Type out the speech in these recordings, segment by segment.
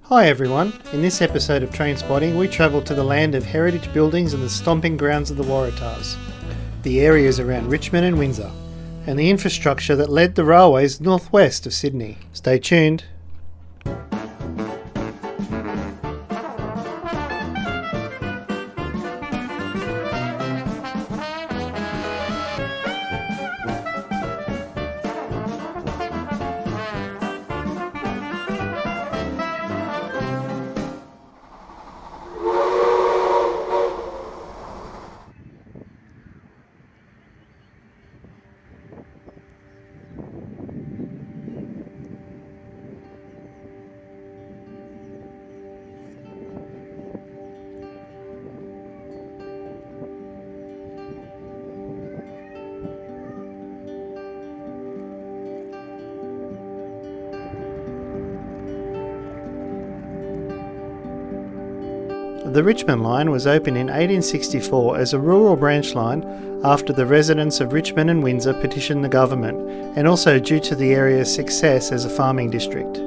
Hi everyone, in this episode of Train Spotting we travel to the land of heritage buildings and the stomping grounds of the Waratahs, the areas around Richmond and Windsor, and the infrastructure that led the railways northwest of Sydney. Stay tuned. The Richmond line was opened in 1864 as a rural branch line after the residents of Richmond and Windsor petitioned the government, and also due to the area's success as a farming district.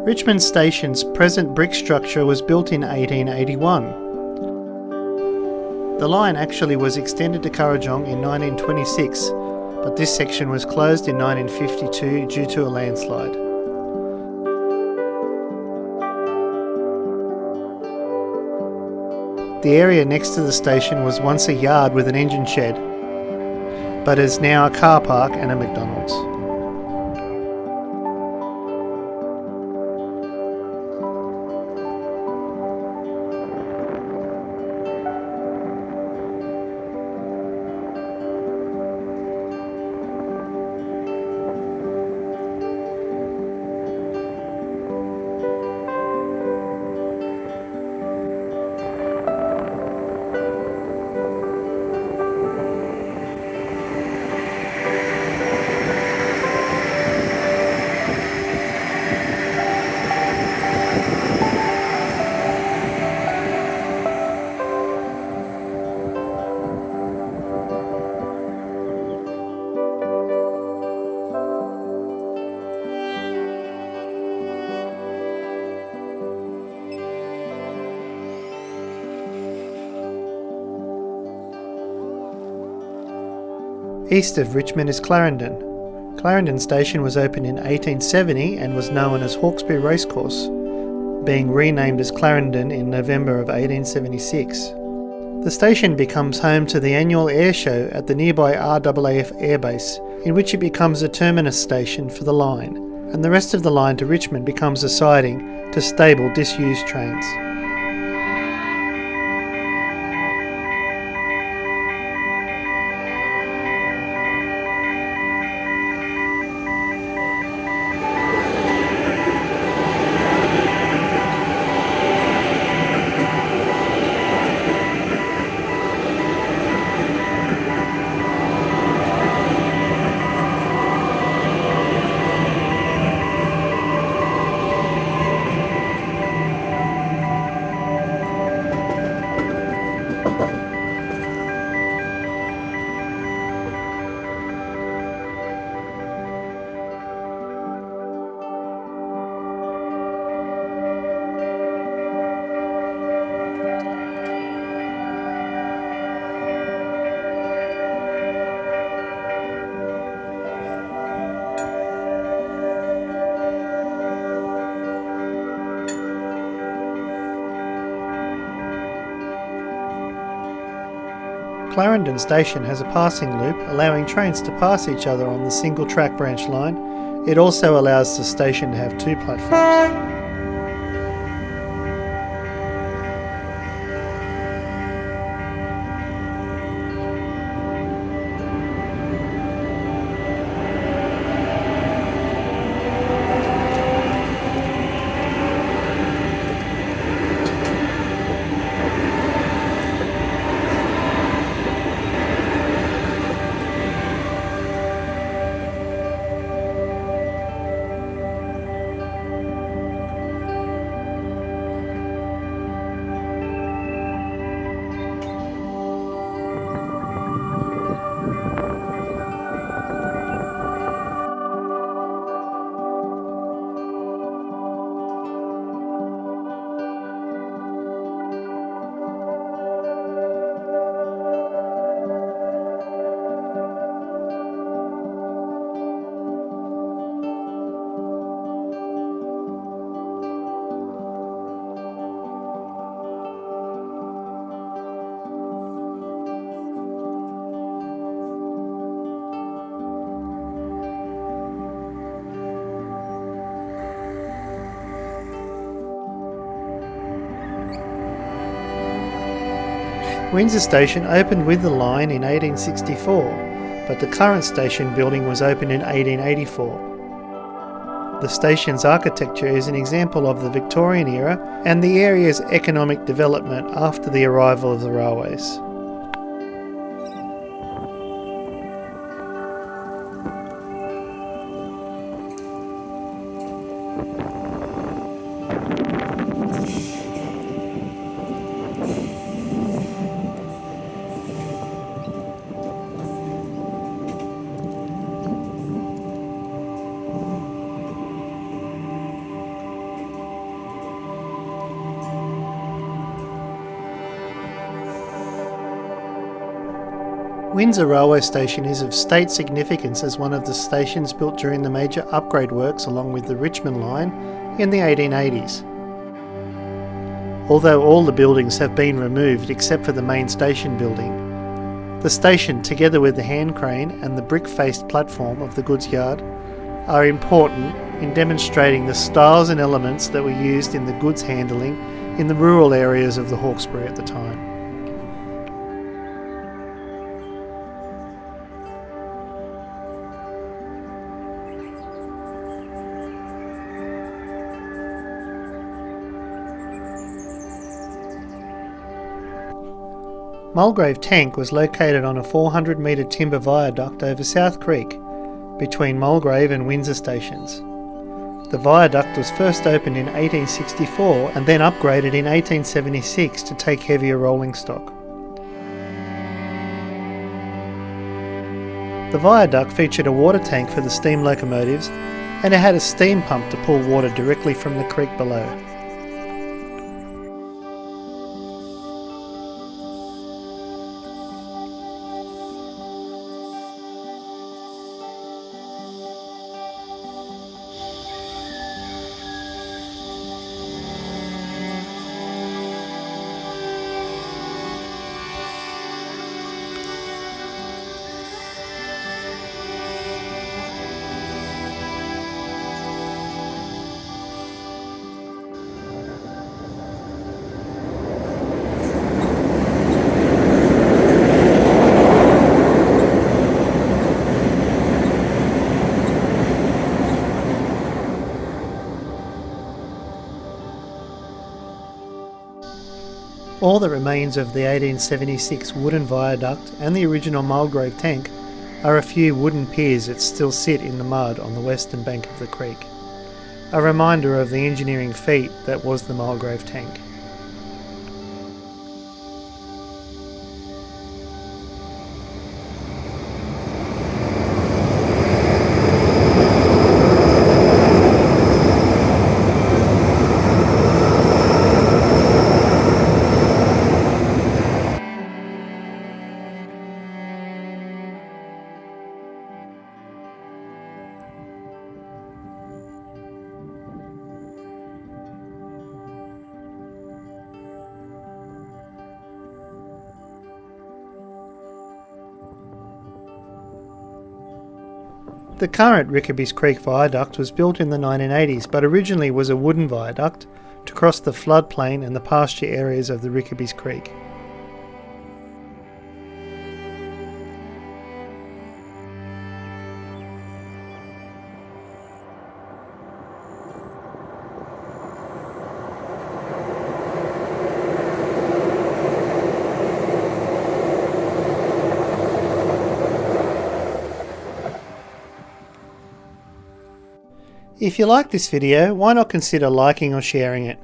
Richmond Station's present brick structure was built in 1881. The line actually was extended to Kurrajong in 1926, but this section was closed in 1952 due to a landslide. The area next to the station was once a yard with an engine shed, but is now a car park and a McDonald's. East of Richmond is Clarendon. Clarendon Station was opened in 1870 and was known as Hawkesbury Racecourse, being renamed as Clarendon in November of 1876. The station becomes home to the annual air show at the nearby RAAF airbase, in which it becomes a terminus station for the line, and the rest of the line to Richmond becomes a siding to stable disused trains. Clarendon Station has a passing loop allowing trains to pass each other on the single track branch line. It also allows the station to have two platforms. Windsor Station opened with the line in 1864, but the current station building was opened in 1884. The station's architecture is an example of the Victorian era and the area's economic development after the arrival of the railways. Windsor Railway Station is of state significance as one of the stations built during the major upgrade works along with the Richmond line in the 1880s. Although all the buildings have been removed except for the main station building, the station, together with the hand crane and the brick-faced platform of the goods yard, are important in demonstrating the styles and elements that were used in the goods handling in the rural areas of the Hawkesbury at the time. Mulgrave Tank was located on a 400-metre timber viaduct over South Creek, between Mulgrave and Windsor stations. The viaduct was first opened in 1864 and then upgraded in 1876 to take heavier rolling stock. The viaduct featured a water tank for the steam locomotives, and it had a steam pump to pull water directly from the creek below. All that remains of the 1876 wooden viaduct and the original Mulgrave Tank are a few wooden piers that still sit in the mud on the western bank of the creek, a reminder of the engineering feat that was the Mulgrave Tank. The current Rickabys Creek Viaduct was built in the 1980s, but originally was a wooden viaduct to cross the floodplain and the pasture areas of the Rickabys Creek. If you like this video, why not consider liking or sharing it?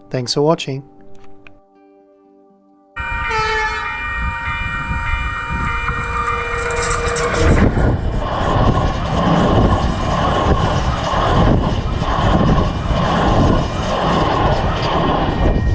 Thanks for watching.